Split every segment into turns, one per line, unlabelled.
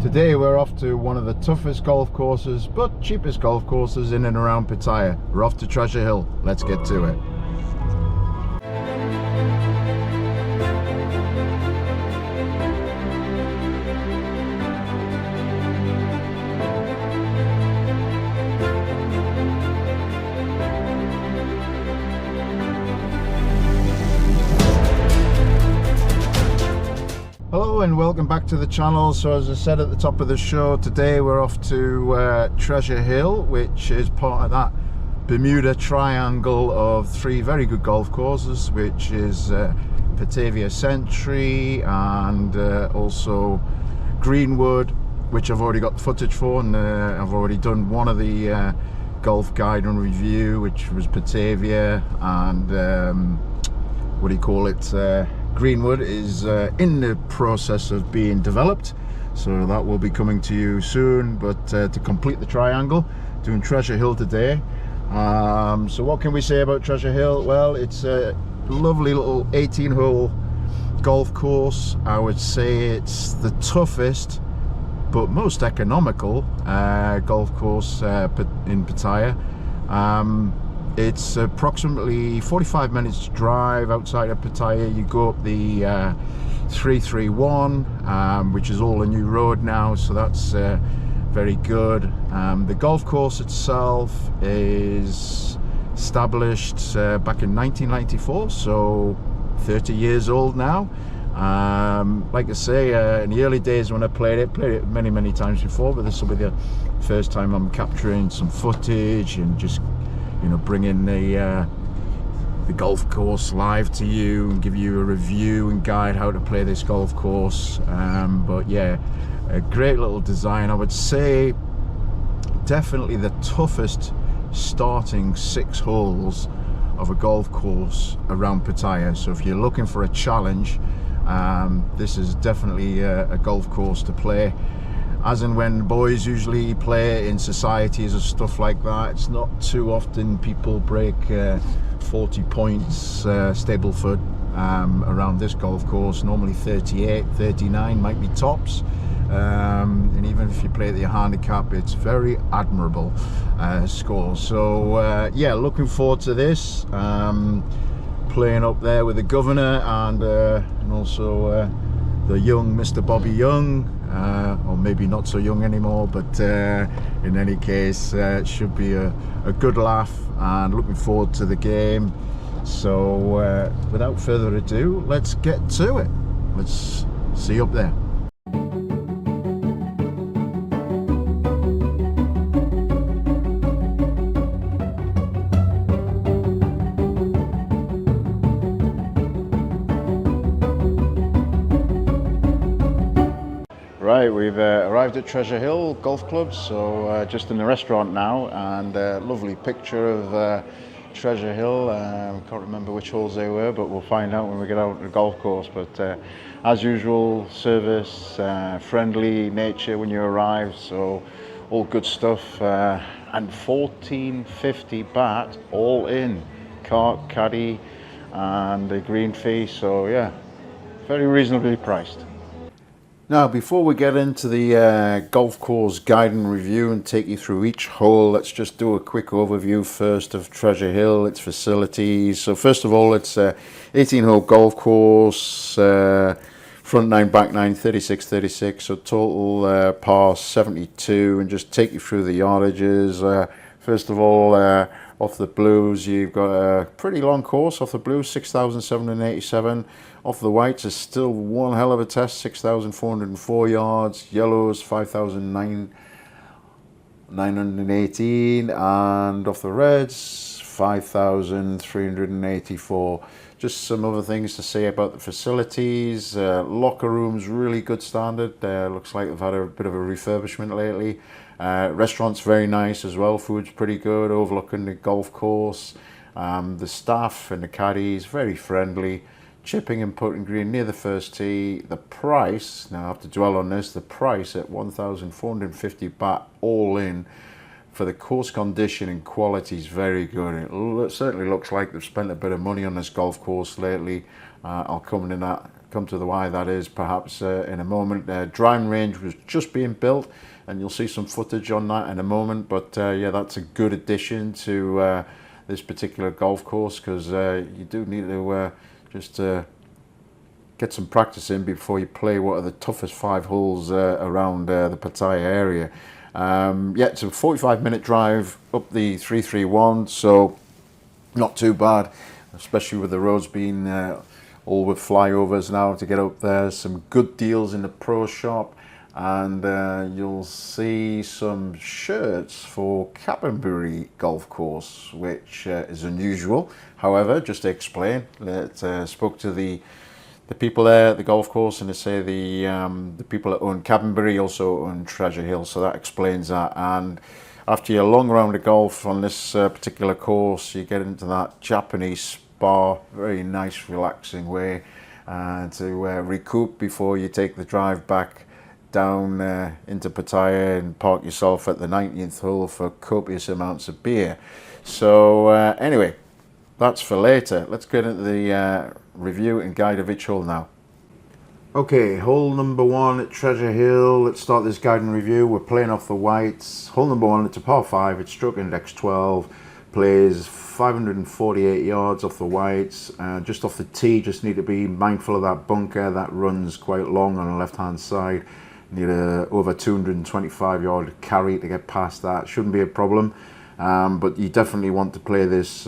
Today we're off to one of the toughest golf courses but cheapest golf courses in and around Pattaya. We're off to Treasure Hill. Let's get to it. Hello and welcome back to the channel. So as I said at the top of the show, today we're off to Treasure Hill, which is part of that Bermuda triangle of three very good golf courses, which is Pattaya Century and also Greenwood, which I've already got footage for, and I've already done one of the golf guide and review, which was Pattaya, and what do you call it, Greenwood is in the process of being developed, so that will be coming to you soon. But to complete the triangle, doing Treasure Hill today. So what can we say about Treasure Hill? Well, it's a lovely little 18-hole golf course. I would say it's the toughest but most economical golf course in Pattaya. It's approximately 45 minutes drive outside of Pattaya. You go up the 331, which is all a new road now, so that's very good. The golf course itself is established back in 1994, so 30 years old now. Like I say, in the early days when I played it many times before, but this will be the first time I'm capturing some footage and just, you know, bringing the golf course live to you and give you a review and guide how to play this golf course. But yeah, a great little design. I would say definitely the toughest starting 6 holes of a golf course around Pattaya. So if you're looking for a challenge, this is definitely a golf course to play. As and when boys usually play in societies or stuff like that, it's not too often people break 40 points Stableford around this golf course. Normally 38, 39 might be tops, and even if you play at the handicap, it's very admirable score. So yeah, looking forward to this, playing up there with the governor and also the young Mr. Bobby Young, or maybe not so young anymore, but in any case, it should be a good laugh, and looking forward to the game. So without further ado, let's get to it. Let's see you up there. Right, we've arrived at Treasure Hill Golf Club, so just in the restaurant now, and a lovely picture of Treasure Hill. Can't remember which holes they were, but we'll find out when we get out of the golf course. But as usual, service, friendly nature when you arrive, so all good stuff. And 1450 baht all in, cart, caddy and a green fee, so yeah, very reasonably priced. Now, before we get into the golf course guide and review and take you through each hole, let's just do a quick overview first of Treasure Hill, its facilities. So first of all, it's a 18-hole golf course, front 9, back 9, 36, so total par 72, and just take you through the yardages. First of all, off the blues, you've got a pretty long course off the blues, 6,787. Off the whites is still one hell of a test, 6,404 yards. Yellows, 5,918. And off the reds, 5,384. Just some other things to say about the facilities. Locker rooms, really good standard. Looks like they've had a bit of a refurbishment lately. Restaurant's very nice as well. Food's pretty good, overlooking the golf course. The staff and the caddies, very friendly. Chipping and putting green near the first tee. The price, now I have to dwell on this, the price at 1,450 baht all in for the course condition and quality is very good. It certainly looks like they've spent a bit of money on this golf course lately. I'll come into that come to the why that is perhaps in a moment. Driving range was just being built, and you'll see some footage on that in a moment, but yeah, that's a good addition to this particular golf course, because you do need to just get some practice in before you play what are the toughest 5 holes around the Pattaya area. Yeah, it's a 45-minute drive up the 331, so not too bad, especially with the roads being all with flyovers now to get up there. Some good deals in the pro shop, and you'll see some shirts for Cabinbury Golf Course, which is unusual. However, just to explain, spoke to the people there at the golf course, and they say the people that own Cabinbury also own Treasure Hill, so that explains that. And after your long round of golf on this particular course, you get into that Japanese spa, very nice relaxing way to recoup before you take the drive back down into Pattaya and park yourself at the 19th hole for copious amounts of beer. So anyway, that's for later. Let's get into the review and guide of each hole now. Okay, hole number 1 at Treasure Hill. Let's start this guide and review. We're playing off the whites. Hole number 1, it's a par 5, it's stroke index 12, plays 548 yards off the whites. Just off the tee, just need to be mindful of that bunker that runs quite long on the left hand side. Need a over 225 yard carry to get past that. Shouldn't be a problem, but you definitely want to play this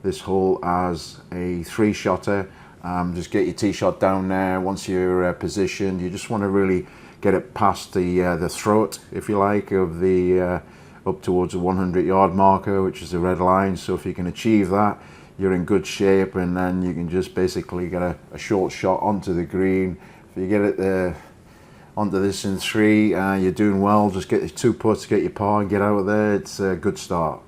this hole as a 3-shotter. Just get your tee shot down there. Once you're positioned, you just want to really get it past the throat, if you like, of the up towards the 100-yard marker, which is the red line. So if you can achieve that, you're in good shape, and then you can just basically get a short shot onto the green. If you get it there onto this in 3, you're doing well. Just get your 2 putts, get your par, and get out of there. It's a good start.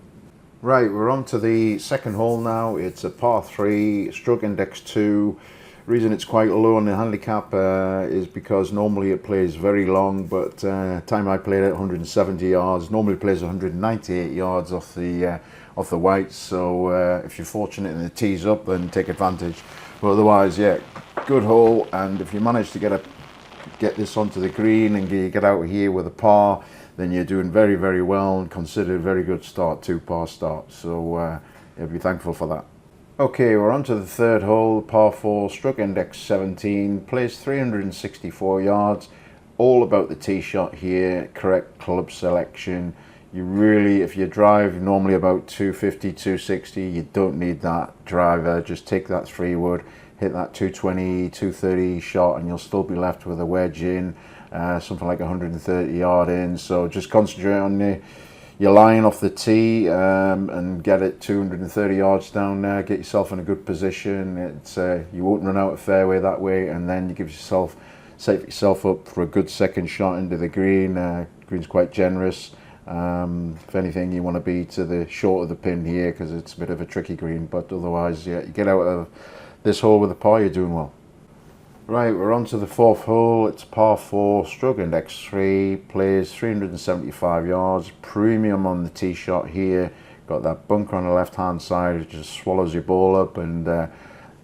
Right, we're on to the second hole now. It's a par 3, stroke index 2. The reason it's quite low on the handicap is because normally it plays very long, but time I played it 170 yards. Normally plays 198 yards off the whites. So if you're fortunate and the tee's up, then take advantage. But otherwise, yeah, good hole. And if you manage to get this onto the green and you get out here with a par, then you're doing very, very well and considered a very good start, 2 par start. So you'll be thankful for that. Okay, we're on to the third hole, par 4, stroke index 17, plays 364 yards. All about the tee shot here, correct club selection. You really, if you drive normally about 250, 260, you don't need that driver. Just take that 3-wood, hit that 220, 230 shot, and you'll still be left with a wedge in. Something like 130 yard in. So just concentrate on your line off the tee and get it 230 yards down there. Get yourself in a good position. It's you won't run out of fairway that way, and then you set yourself up for a good second shot into the green. Green's quite generous. If anything, you want to be to the short of the pin here because it's a bit of a tricky green. But otherwise, yeah, you get out of this hole with a par, you're doing well. Right, we're on to the fourth hole. It's par 4, stroke index 3, plays 375 yards. Premium on the tee shot here. Got that bunker on the left hand side, it just swallows your ball up, and the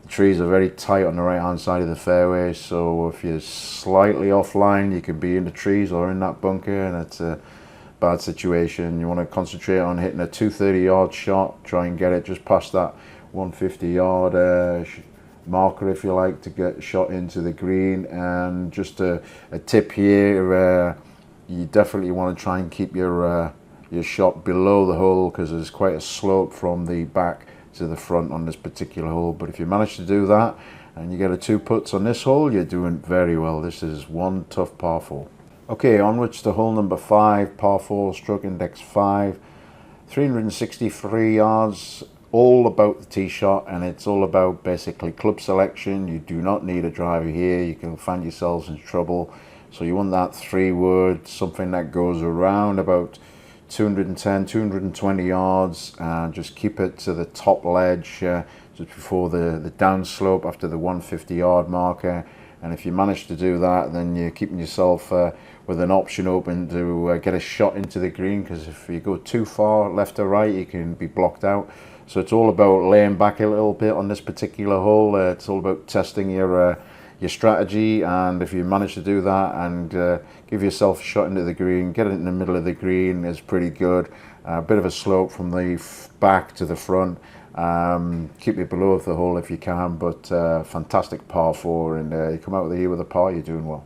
trees are very tight on the right hand side of the fairway. So if you're slightly offline, you can be in the trees or in that bunker, and it's a bad situation. You want to concentrate on hitting a 230 yard shot, try and get it just past that 150 yard marker, if you like, to get shot into the green. And just a tip here, you definitely want to try and keep your shot below the hole, because there's quite a slope from the back to the front on this particular hole. But if you manage to do that and you get a 2 putts on this hole, you're doing very well. This is one tough par 4. Okay, onwards to hole number 5, par 4, stroke index 5, 363 yards. All about the tee shot, and it's all about basically club selection. You do not need a driver here. You can find yourselves in trouble. So you want that 3-wood, something that goes around about 210, 220 yards, and just keep it to the top ledge just before the downslope after the 150 yard marker. And if you manage to do that, then you're keeping yourself with an option open to get a shot into the green, because if you go too far left or right, you can be blocked out. So it's all about laying back a little bit on this particular hole. It's all about testing your your strategy, and if you manage to do that and give yourself a shot into the green, get it in the middle of the green is pretty good. A bit of a slope from the back to the front. Keep it below the hole if you can, but fantastic par 4, and you come out of here with a par, you're doing well.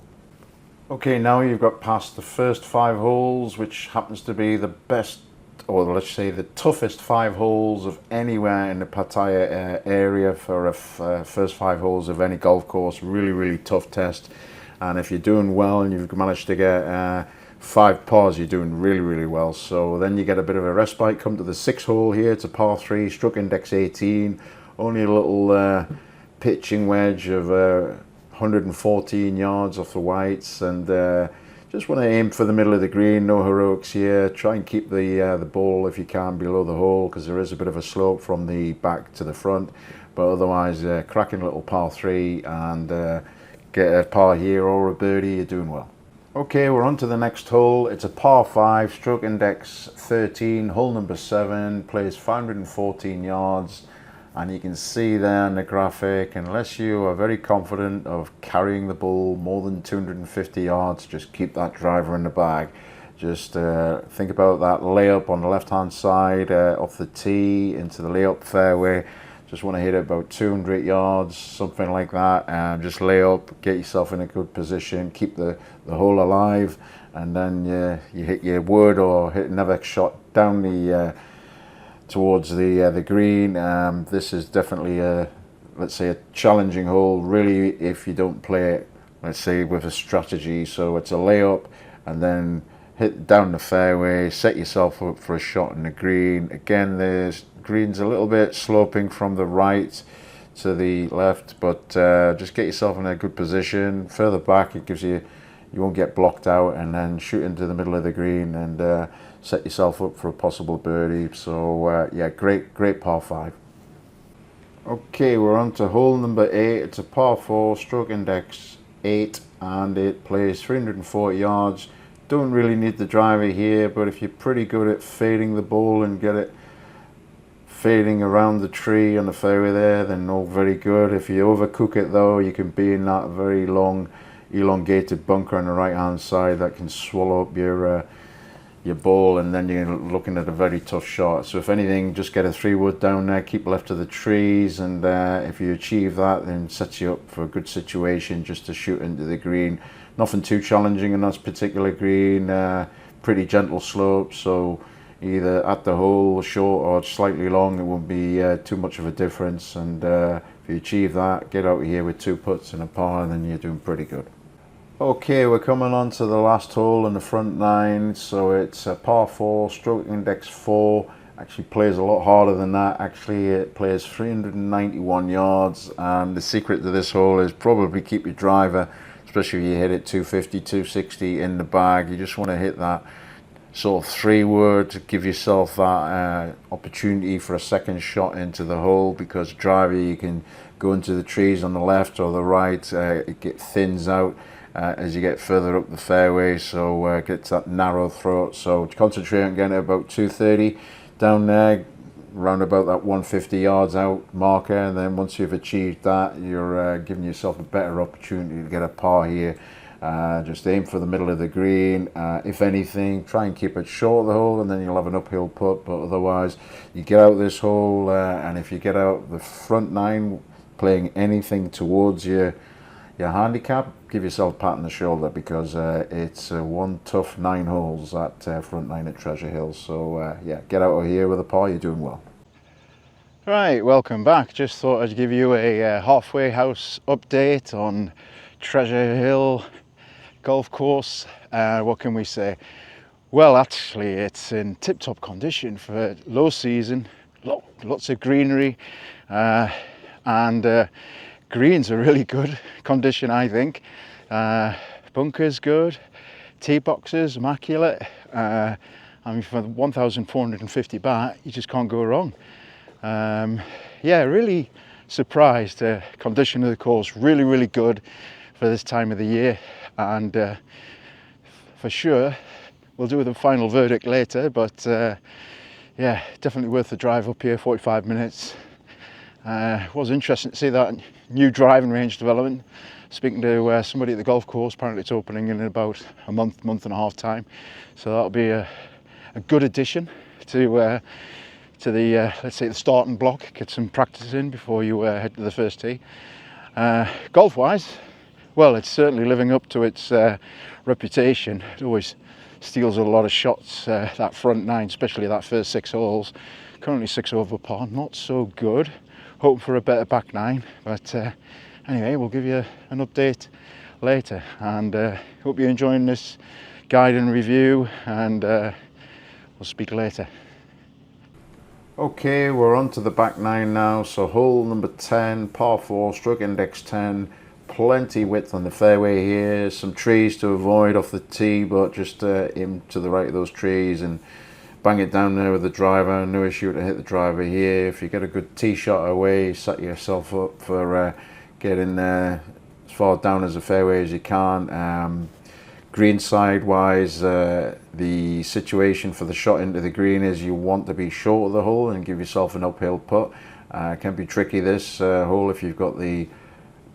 Okay, now you've got past the first 5 holes, which happens to be the best, or let's say the toughest 5 holes of anywhere in the Pattaya area for a first 5 holes of any golf course. Really tough test, and if you're doing well and you've managed to get 5 pars, you're doing really well. So then you get a bit of a respite. Come to the 6th hole here. It's a par 3, stroke index 18, only a little pitching wedge of 114 yards off the whites, and just want to aim for the middle of the green. No heroics here. Try and keep the ball, if you can, below the hole, because there is a bit of a slope from the back to the front, but otherwise cracking little par 3, and get a par here or a birdie, you're doing well. Okay, we're on to the next hole. It's a par 5, stroke index 13, hole number 7, plays 514 yards. And you can see there in the graphic, unless you are very confident of carrying the ball more than 250 yards, just keep that driver in the bag. Just think about that layup on the left-hand side off the tee into the layup fairway. Just want to hit it about 200 yards, something like that, and just lay up, get yourself in a good position, keep the hole alive, and then you hit your wood or hit another shot down the towards the green. This is definitely let's say a challenging hole, really, if you don't play it, let's say, with a strategy. So it's a layup and then hit down the fairway, set yourself up for a shot in the green. Again, the green's a little bit sloping from the right to the left, but just get yourself in a good position. Further back, it gives you won't get blocked out, and then shoot into the middle of the green and set yourself up for a possible birdie. So yeah, great par 5. Okay, we're on to hole number 8. It's a par 4, stroke index 8, and it plays 340 yards. Don't really need the driver here, but if you're pretty good at fading the ball and get it fading around the tree on the fairway there, then all very good. If you overcook it though, you can be in that very long elongated bunker on the right hand side that can swallow up your ball, and then you're looking at a very tough shot. So if anything, just get a 3-wood down there, keep left of the trees, and if you achieve that, then sets you up for a good situation just to shoot into the green. Nothing too challenging in this particular green, pretty gentle slope, so either at the hole short or slightly long, it won't be too much of a difference. And if you achieve that, get out of here with 2 putts and a par, and then you're doing pretty good. Okay, we're coming on to the last hole in the front 9. So it's a par 4, stroke index 4. Actually plays a lot harder than that. Actually, it plays 391 yards, and the secret to this hole is probably keep your driver, especially if you hit it 250, 260 in the bag. You just want to hit that sort of 3-wood to give yourself that opportunity for a second shot into the hole, because driver, you can go into the trees on the left or the right. It thins out as you get further up the fairway, so it gets that narrow throat. So concentrate on getting it about 230 down there, round about that 150 yards out marker, and then once you've achieved that, you're giving yourself a better opportunity to get a par here. Just aim for the middle of the green. If anything, try and keep it short of the hole, and then you'll have an uphill putt. But otherwise, you get out this hole, and if you get out the front 9 playing anything towards your handicap, give yourself a pat on the shoulder, because it's one tough 9 holes at front 9 at Treasure Hill. So yeah, get out of here with a par, you're doing well.
Right, welcome back. Just thought I'd give you a halfway house update on Treasure Hill golf course. What can we say? Well, actually, it's in tip-top condition for low season. Lots of greenery, and greens are really good condition, I think. Bunkers good, tee boxes immaculate. I mean, for 1,450 baht, you just can't go wrong. Yeah, really surprised. Condition of the course really good for this time of the year, and for sure we'll do the final verdict later, but yeah, definitely worth the drive up here. 45 minutes, Was interesting to see that new driving range development. Speaking to somebody at the golf course, apparently it's opening in about a month and a half time. So that'll be a good addition to the let's say the starting block. Get some practice in before you head to the first tee. Golf-wise, well, it's certainly living up to its reputation. It always steals a lot of shots. That front nine, especially that first 6 holes. Currently 6 over par, not so good. Hoping for a better back nine, but anyway, we'll give you an update later, and hope you're enjoying this guide and review, and we'll speak later.
Okay, we're on to the back nine now. So hole number 10, par 4, stroke index 10. Plenty width on the fairway here. Some trees to avoid off the tee, but just aim to the right of those trees and bang it down there with the driver. No issue to hit the driver here. If you get a good tee shot away, set yourself up for getting as far down as the fairway as you can. Green side wise, the situation for the shot into the green is you want to be short of the hole and give yourself an uphill putt. It can be tricky this hole if you've got the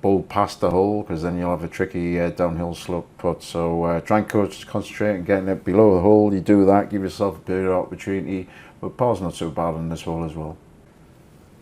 ball past the hole, because then you'll have a tricky downhill slope putt. So try and concentrate on getting it below the hole. You do that, give yourself a bit of opportunity, but par's not so bad on this hole as well.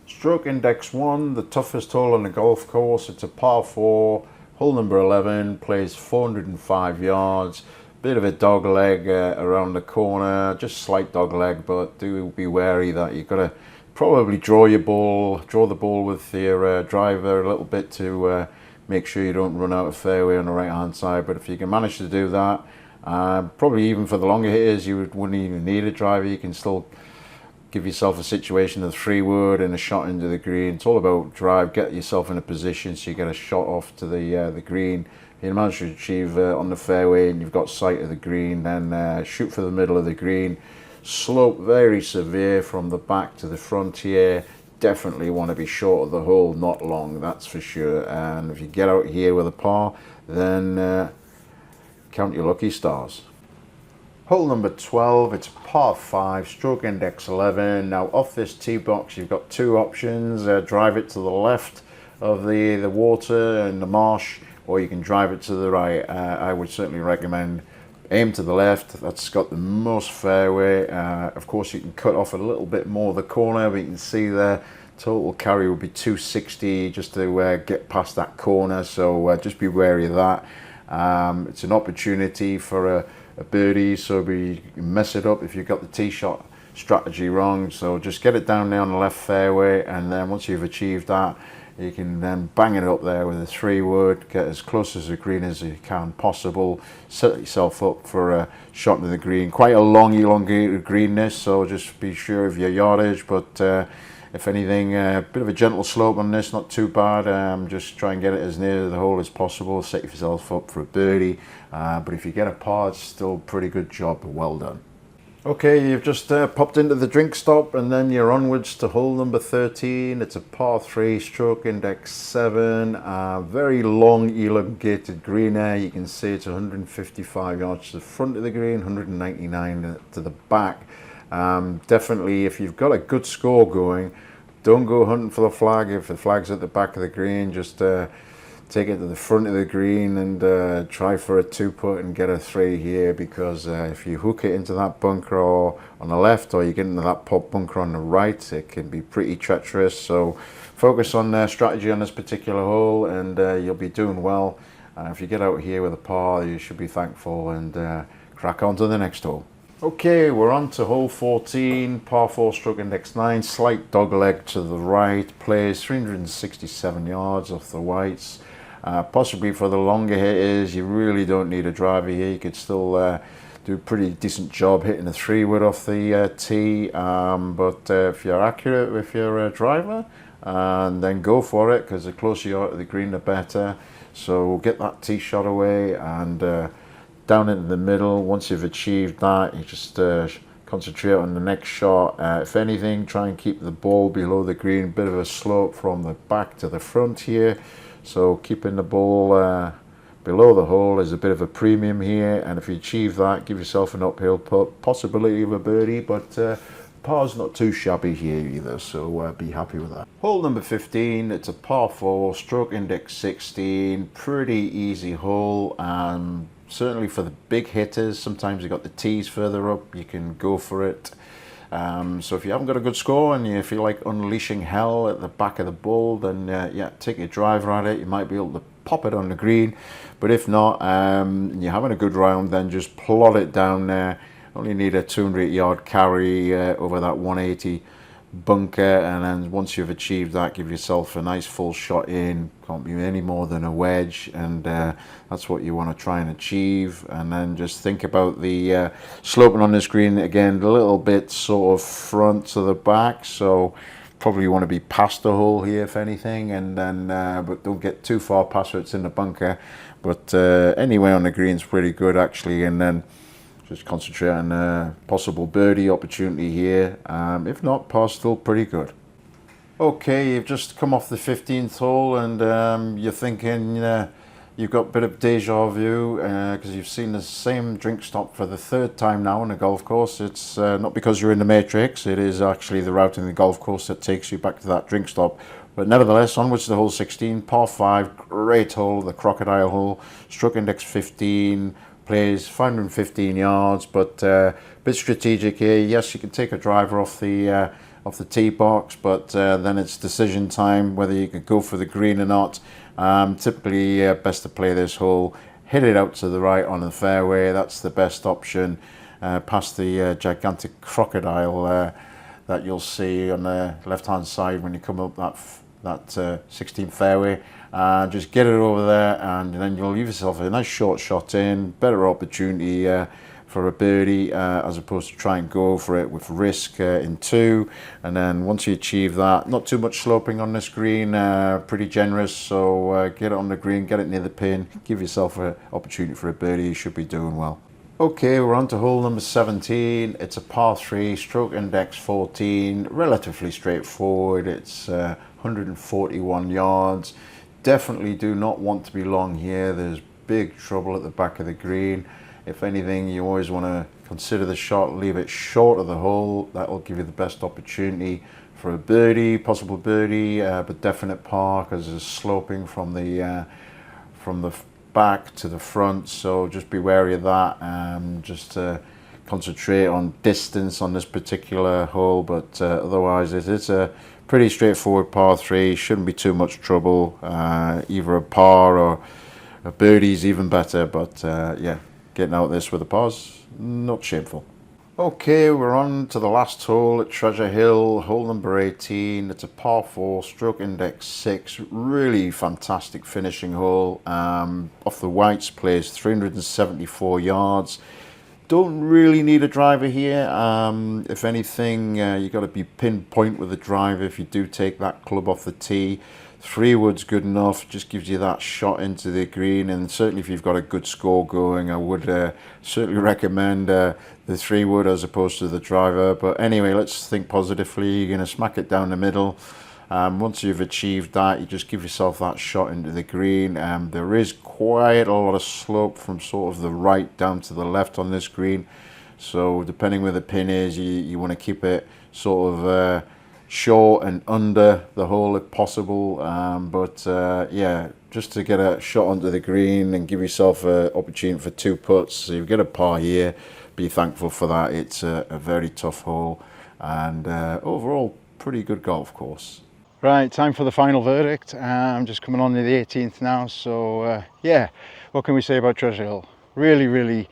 Stroke index 1, the toughest hole on the golf course. It's a par 4, hole number 11, plays 405 yards. Bit of a dog leg around the corner, just slight dog leg, but do be wary that you've got to probably draw the ball with your driver a little bit to make sure you don't run out of fairway on the right hand side. But if you can manage to do that, probably even for the longer hitters, you wouldn't even need a driver. You can still give yourself a situation of 3-wood and a shot into the green. It's all about drive, get yourself in a position so you get a shot off to the green. If you manage to achieve on the fairway and you've got sight of the green, then shoot for the middle of the green. Slope very severe from the back to the front here. Definitely want to be short of the hole, not long, that's for sure. And if you get out here with a par, then count your lucky stars. Hole number 12, it's a par 5, stroke index 11. Now off this tee box you've got 2 options. Drive it to the left of the water and the marsh, or you can drive it to the right. I would certainly recommend aim to the left. That's got the most fairway. Of course you can cut off a little bit more of the corner, but you can see there total carry would be 260 just to get past that corner, so just be wary of that. It's an opportunity for a birdie, so you can mess it up if you've got the tee shot strategy wrong. So just get it down there on the left fairway, and then once you've achieved that, you can then bang it up there with a 3-wood, get as close as the green as you can possible, set yourself up for a shot to the green. Quite a long elongated green this, so just be sure of your yardage, but if anything, a bit of a gentle slope on this, not too bad. Just try and get it as near to the hole as possible, set yourself up for a birdie, but if you get a par, it's still a pretty good job, well done. Okay, you've just popped into the drink stop, and then you're onwards to hole number 13. It's a par 3, stroke index 7. Very long elongated green there. You can see it's 155 yards to the front of the green, 199 to the back. Definitely, if you've got a good score going, don't go hunting for the flag. If the flag's at the back of the green, just take it to the front of the green and try for a 2-putt and get a 3 here, because if you hook it into that bunker or on the left, or you get into that pop bunker on the right, it can be pretty treacherous. So focus on strategy on this particular hole, and you'll be doing well. If you get out here with a par, you should be thankful, and crack on to the next hole. Okay, we're on to hole 14, par 4, stroke index 9, slight dog leg to the right, plays 367 yards off the whites. Possibly for the longer hitters, you really don't need a driver here. You could still do a pretty decent job hitting a 3-wood off the tee, but if you're accurate with your driver, then go for it, because the closer you are to the green, the better. So get that tee shot away and down into the middle. Once you've achieved that, you just concentrate on the next shot. If anything, try and keep the ball below the green. A bit of a slope from the back to the front here, so keeping the ball below the hole is a bit of a premium here. And if you achieve that, give yourself an uphill putt, possibility of a birdie, but Par's not too shabby here either, so be happy with that. Hole number 15, it's a par 4, stroke index 16, pretty easy hole. Certainly for the big hitters, sometimes you've got the tees further up, you can go for it. So if you haven't got a good score and you feel like unleashing hell at the back of the ball, then yeah, take your driver at it. You might be able to pop it on the green, but if not, you're having a good round, then just plot it down there. Only need a 200 yard carry over that 180 bunker, and then once you've achieved that, give yourself a nice full shot in. Can't be any more than a wedge, and that's what you want to try and achieve. And then just think about the sloping on this green again, a little bit sort of front to the back, so probably want to be past the hole here if anything, and then but don't get too far past where it's in the bunker. But anyway, on the green's pretty good actually, and then just concentrate on a possible birdie opportunity here. If not, par's still pretty good. Okay, you've just come off the 15th hole, and you're thinking you've got a bit of deja vu because you've seen the same drink stop for the 3rd time now on a golf course. It's not because you're in the Matrix, it is actually the route in the golf course that takes you back to that drink stop. But nevertheless, onwards to hole 16, par 5, great hole, the Crocodile hole, stroke index 15, plays 515 yards, but a bit strategic here. Yes, you can take a driver off the tee box, but then it's decision time whether you could go for the green or not. Typically best to play this hole, hit it out to the right on the fairway. That's the best option, past the gigantic crocodile that you'll see on the left hand side when you come up that 16th fairway. Just get it over there, and then you'll leave yourself a nice short shot in, better opportunity for a birdie as opposed to try and go for it with risk in 2. And then once you achieve that, not too much sloping on this green, pretty generous, so get it on the green, get it near the pin, give yourself an opportunity for a birdie. You should be doing well. Okay, we're on to hole number 17. It's a par 3, stroke index 14, relatively straightforward. It's 141 yards. Definitely do not want to be long here. There's big trouble at the back of the green. If anything, you always want to consider the shot, leave it short of the hole. That will give you the best opportunity for a birdie, possible birdie, but definite par because there's sloping from the back to the front. So just be wary of that. Just concentrate on distance on this particular hole, but otherwise it's a pretty straightforward par 3. Shouldn't be too much trouble. Either a par or a birdie's even better, but yeah, getting out this with a par's not shameful. Okay, we're on to the last hole at Treasure Hill, hole number 18. It's a par 4, stroke index 6. Really fantastic finishing hole. Off the whites, plays 374 yards. Don't really need a driver here. If anything, you got to be pinpoint with the driver if you do take that club off the tee. 3 wood's good enough, just gives you that shot into the green, and certainly if you've got a good score going, I would certainly recommend the 3 wood as opposed to the driver. But anyway, let's think positively. You're going to smack it down the middle. Once you've achieved that, you just give yourself that shot into the green. There is quite a lot of slope from sort of the right down to the left on this green, so depending where the pin is, you want to keep it sort of short and under the hole if possible, but yeah, just to get a shot onto the green and give yourself an opportunity for 2 putts. So you get a par here, be thankful for that. It's a very tough hole, and overall pretty good golf course.
Right, time for the final verdict. I'm just coming on to the 18th now, so yeah, what can we say about Treasure Hill? Really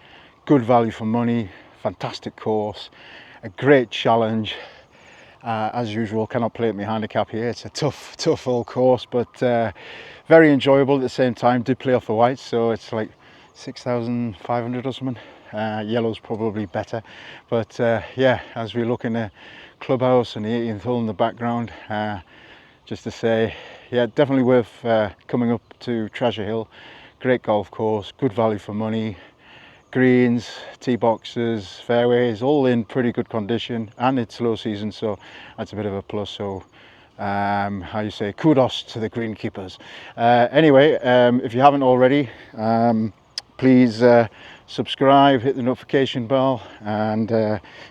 good value for money, fantastic course, a great challenge. As usual, cannot play at my handicap here. It's a tough old course, but very enjoyable at the same time. Did play off the whites, so it's like 6,500 or something. Yellow's probably better, but yeah, as we look in the clubhouse and the 18th hole in the background, just to say, yeah, definitely worth coming up to Treasure Hill. Great golf course, good value for money. Greens, tee boxes, fairways, all in pretty good condition, and it's low season, so that's a bit of a plus. So how you say, kudos to the greenkeepers. Anyway, if you haven't already, please subscribe, hit the notification bell, and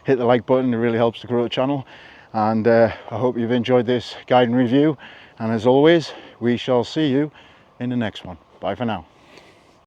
hit the like button. It really helps to grow the channel. And I hope you've enjoyed this guide and review, and as always, we shall see you in the next one. Bye for now.